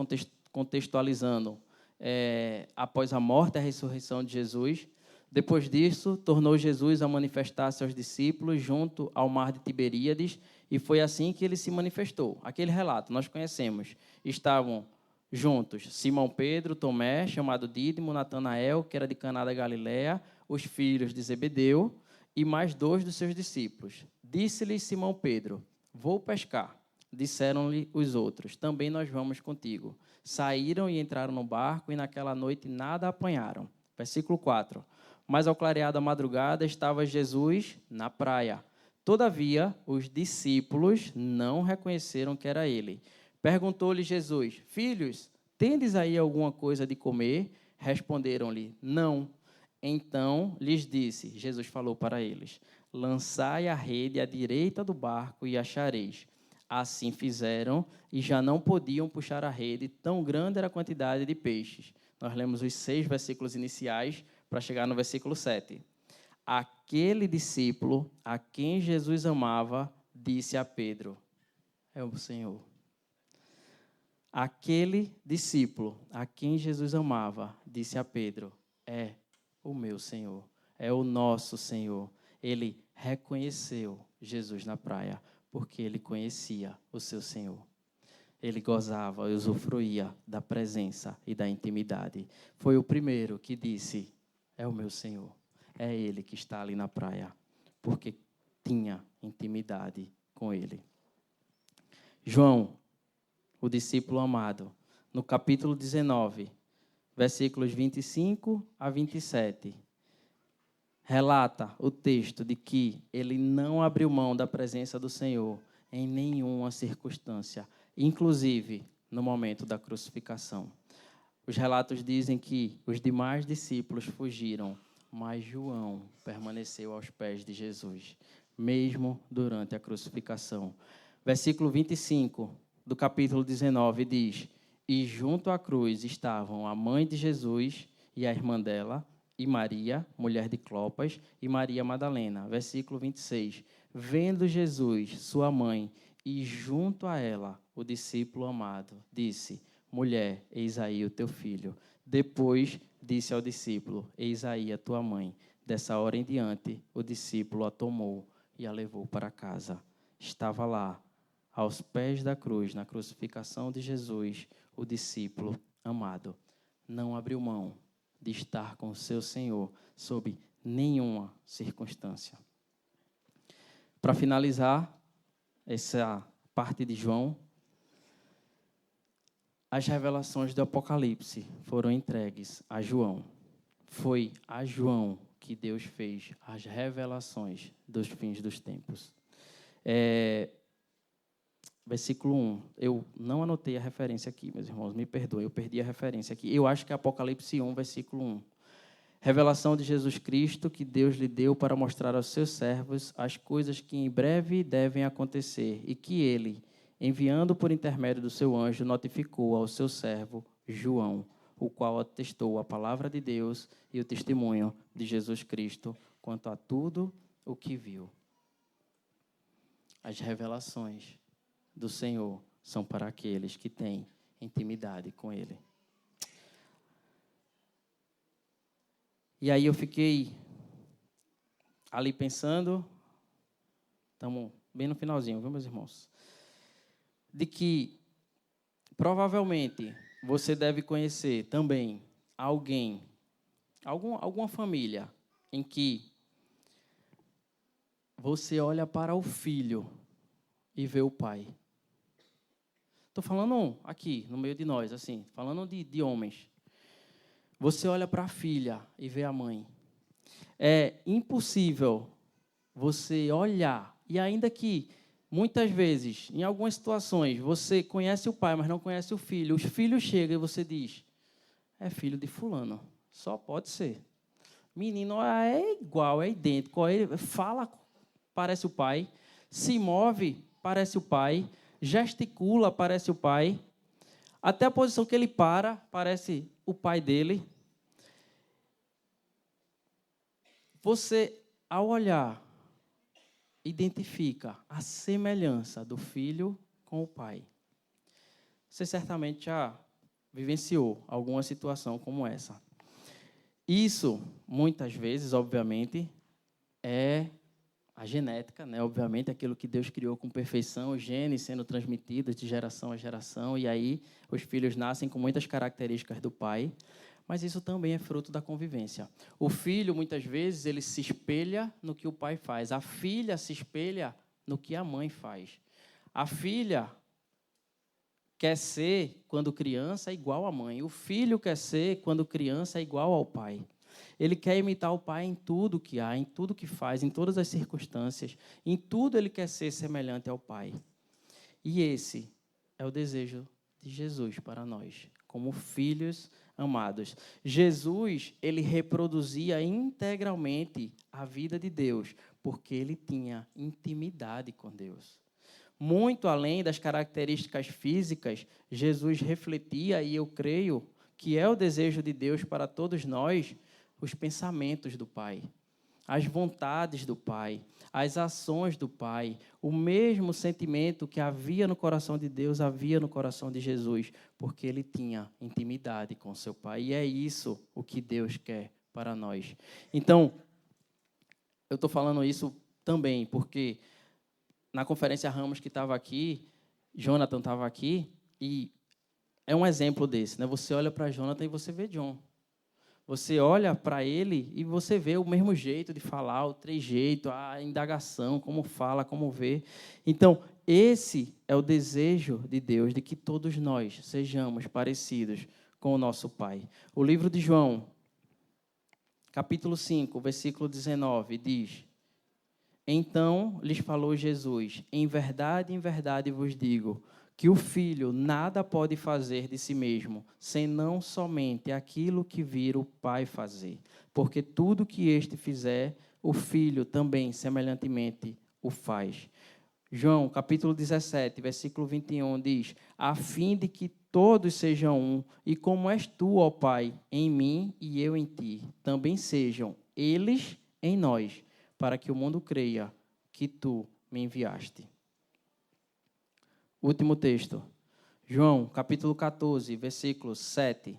contextualizando, após a morte e a ressurreição de Jesus. Depois disso, tornou Jesus a manifestar-se aos discípulos junto ao mar de Tiberíades, e foi assim que ele se manifestou. Aquele relato nós conhecemos. Estavam juntos Simão Pedro, Tomé, chamado Dídimo, Natanael, que era de Caná da Galileia, os filhos de Zebedeu, e mais 2 dos seus discípulos. Disse-lhe Simão Pedro: vou pescar. Disseram-lhe os outros: também nós vamos contigo. Saíram e entraram no barco, e naquela noite nada apanharam. Versículo 4. Mas ao clarear da madrugada estava Jesus na praia. Todavia, os discípulos não reconheceram que era ele. Perguntou-lhe Jesus: filhos, tendes aí alguma coisa de comer? Responderam-lhe: não. Então lhes disse, Jesus falou para eles: lançai a rede à direita do barco e achareis. Assim fizeram e já não podiam puxar a rede, tão grande era a quantidade de peixes. Nós lemos os 6 versículos iniciais para chegar no versículo 7. Aquele discípulo a quem Jesus amava disse a Pedro: é o Senhor. Aquele discípulo a quem Jesus amava disse a Pedro: é o meu Senhor, é o nosso Senhor. Ele reconheceu Jesus na praia, porque ele conhecia o seu Senhor. Ele gozava e usufruía da presença e da intimidade. Foi o primeiro que disse: é o meu Senhor. É ele que está ali na praia, porque tinha intimidade com ele. João, o discípulo amado, no capítulo 19, versículos 25 a 27, relata o texto de que ele não abriu mão da presença do Senhor em nenhuma circunstância, inclusive no momento da crucificação. Os relatos dizem que os demais discípulos fugiram, mas João permaneceu aos pés de Jesus, mesmo durante a crucificação. Versículo 25 do capítulo 19 diz: E junto à cruz estavam a mãe de Jesus e a irmã dela, e Maria, mulher de Clopas, e Maria Madalena. Versículo 26. Vendo Jesus, sua mãe, e junto a ela o discípulo amado, disse: Mulher, eis aí o teu filho. Depois disse ao discípulo: Eis aí a tua mãe. Dessa hora em diante, o discípulo a tomou e a levou para casa. Estava lá, aos pés da cruz, na crucificação de Jesus, o discípulo amado. Não abriu mão de estar com o seu Senhor sob nenhuma circunstância. Para finalizar essa parte de João, as revelações do Apocalipse foram entregues a João. Foi a João que Deus fez as revelações dos fins dos tempos. Versículo 1. Eu não anotei a referência aqui, meus irmãos, me perdoem, eu perdi a referência aqui. Eu acho que é Apocalipse 1, versículo 1. Revelação de Jesus Cristo que Deus lhe deu para mostrar aos seus servos as coisas que em breve devem acontecer e que ele, enviando por intermédio do seu anjo, notificou ao seu servo João, o qual atestou a palavra de Deus e o testemunho de Jesus Cristo quanto a tudo o que viu. As revelações do Senhor são para aqueles que têm intimidade com Ele. E aí eu fiquei ali pensando, estamos bem no finalzinho, viu, meus irmãos? De que provavelmente você deve conhecer também alguém, alguma família em que você olha para o filho e vê o pai. Estou falando aqui, no meio de nós, assim, falando de homens. Você olha para a filha e vê a mãe. É impossível você olhar, e ainda que muitas vezes, em algumas situações, você conhece o pai, mas não conhece o filho. Os filhos chegam e você diz: é filho de fulano, só pode ser. Menino é igual, é idêntico, ele fala, parece o pai, se move, parece o pai, gesticula, parece o pai, até a posição que ele parece o pai dele. Você, ao olhar, identifica a semelhança do filho com o pai. Você certamente já vivenciou alguma situação como essa. Isso, muitas vezes, obviamente, é a genética, né? Obviamente, aquilo que Deus criou com perfeição, os genes sendo transmitidos de geração a geração, e aí os filhos nascem com muitas características do pai, mas isso também é fruto da convivência. O filho, muitas vezes, ele se espelha no que o pai faz. A filha se espelha no que a mãe faz. A filha quer ser, quando criança, igual à mãe. O filho quer ser, quando criança, igual ao pai. Ele quer imitar o pai em tudo que há, em tudo que faz, em todas as circunstâncias. Em tudo ele quer ser semelhante ao pai. E esse é o desejo de Jesus para nós, como filhos amados. Jesus, ele reproduzia integralmente a vida de Deus, porque ele tinha intimidade com Deus. Muito além das características físicas, Jesus refletia, e eu creio que é o desejo de Deus para todos nós, os pensamentos do Pai, as vontades do Pai, as ações do Pai. O mesmo sentimento que havia no coração de Deus, havia no coração de Jesus, porque ele tinha intimidade com seu Pai. E é isso o que Deus quer para nós. Então, eu estou falando isso também porque na conferência Ramos que estava aqui, Jonathan estava aqui, e é um exemplo desse, né? Você olha para Jonathan e você vê John. Você olha para ele e você vê o mesmo jeito de falar, o trejeito, a indagação, como fala, como vê. Então, esse é o desejo de Deus, de que todos nós sejamos parecidos com o nosso Pai. O livro de João, capítulo 5, versículo 19, diz: Então lhes falou Jesus: em verdade vos digo, que o Filho nada pode fazer de si mesmo, senão somente aquilo que vir o Pai fazer. Porque tudo que este fizer, o Filho também, semelhantemente, o faz. João, capítulo 17, versículo 21, diz: a fim de que todos sejam um, e como és tu, ó Pai, em mim e eu em ti, também sejam eles em nós, para que o mundo creia que tu me enviaste. Último texto. João, capítulo 14, versículo 7.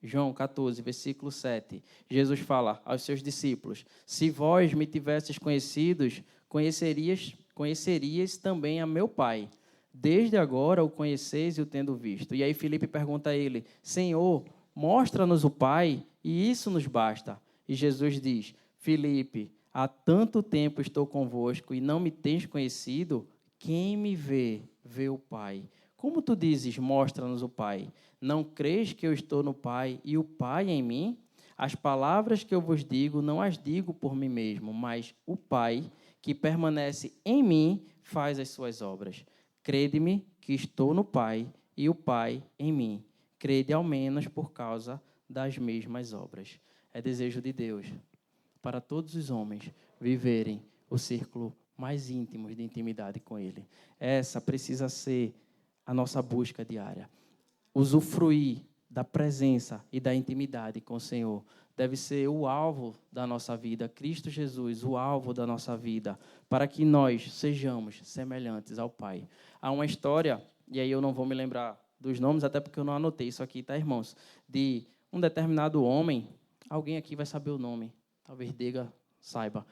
João 14, versículo 7. Jesus fala aos seus discípulos: se vós me tivesses conhecidos, conhecerias também a meu Pai. Desde agora o conheceis e o tendo visto. E aí Filipe pergunta a ele: Senhor, mostra-nos o Pai, e isso nos basta. E Jesus diz: Filipe, há tanto tempo estou convosco e não me tens conhecido? Quem me vê, vê o Pai. Como tu dizes, mostra-nos o Pai? Não crês que eu estou no Pai e o Pai em mim? As palavras que eu vos digo, não as digo por mim mesmo, mas o Pai, que permanece em mim, faz as suas obras. Crede-me que estou no Pai e o Pai em mim. Crede ao menos por causa das mesmas obras. É desejo de Deus para todos os homens viverem o círculo mais íntimo de intimidade com Ele. Essa precisa ser a nossa busca diária. Usufruir da presença e da intimidade com o Senhor deve ser o alvo da nossa vida. Cristo Jesus, o alvo da nossa vida, para que nós sejamos semelhantes ao Pai. Há uma história, e aí eu não vou me lembrar dos nomes, até porque eu não anotei isso aqui, tá, irmãos? De um determinado homem, alguém aqui vai saber o nome, talvez Dega saiba,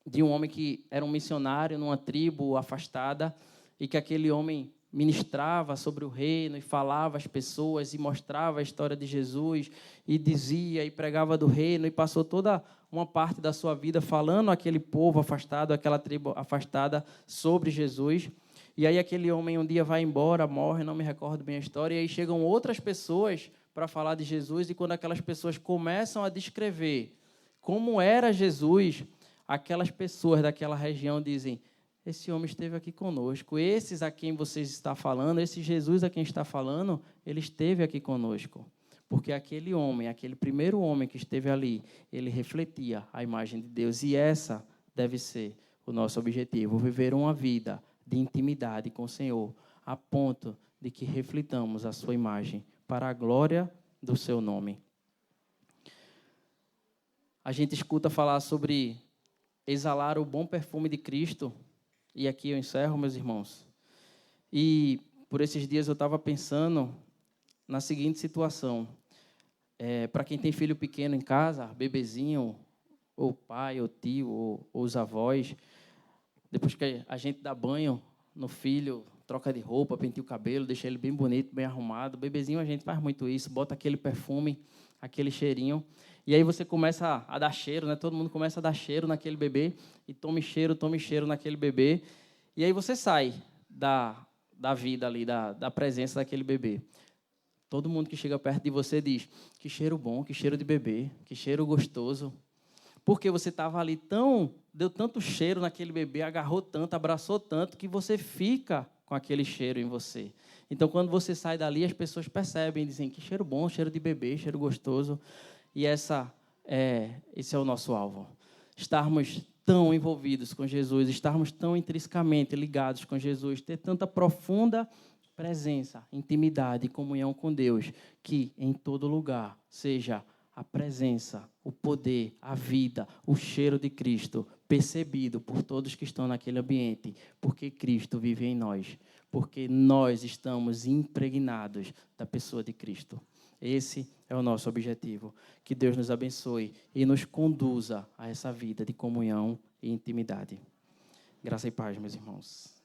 de um homem que era um missionário numa tribo afastada, e que aquele homem ministrava sobre o reino e falava às pessoas e mostrava a história de Jesus e dizia e pregava do reino e passou toda uma parte da sua vida falando àquele povo afastado, àquela tribo afastada sobre Jesus. E aí aquele homem um dia vai embora, morre, não me recordo bem a história, e aí chegam outras pessoas para falar de Jesus, e quando aquelas pessoas começam a descrever como era Jesus, aquelas pessoas daquela região dizem: esse homem esteve aqui conosco, esses a quem vocês estão falando, esse Jesus a quem está falando, ele esteve aqui conosco. Porque aquele homem, aquele primeiro homem que esteve ali, ele refletia a imagem de Deus. E essa deve ser o nosso objetivo, viver uma vida de intimidade com o Senhor, a ponto de que reflitamos a sua imagem para a glória do seu nome. A gente escuta falar sobre exalar o bom perfume de Cristo. E aqui eu encerro, meus irmãos. E por esses dias eu estava pensando na seguinte situação. Para quem tem filho pequeno em casa, bebezinho, ou pai, ou tio, ou os avós, depois que a gente dá banho no filho, troca de roupa, penteia o cabelo, deixa ele bem bonito, bem arrumado. Bebezinho a gente faz muito isso, bota aquele perfume, aquele cheirinho. E aí você começa a dar cheiro, né? Todo mundo começa a dar cheiro naquele bebê, e tome cheiro naquele bebê. E aí você sai da vida ali, da presença daquele bebê. Todo mundo que chega perto de você diz: que cheiro bom, que cheiro de bebê, que cheiro gostoso. Porque você estava ali deu tanto cheiro naquele bebê, agarrou tanto, abraçou tanto, que você fica com aquele cheiro em você. Então, quando você sai dali, as pessoas percebem, dizem: que cheiro bom, cheiro de bebê, cheiro gostoso. E esse é o nosso alvo. Estarmos tão envolvidos com Jesus, estarmos tão intrinsecamente ligados com Jesus, ter tanta profunda presença, intimidade e comunhão com Deus, que em todo lugar seja a presença, o poder, a vida, o cheiro de Cristo percebido por todos que estão naquele ambiente, porque Cristo vive em nós, porque nós estamos impregnados da pessoa de Cristo. Esse é o nosso objetivo. Que Deus nos abençoe e nos conduza a essa vida de comunhão e intimidade. Graça e paz, meus irmãos.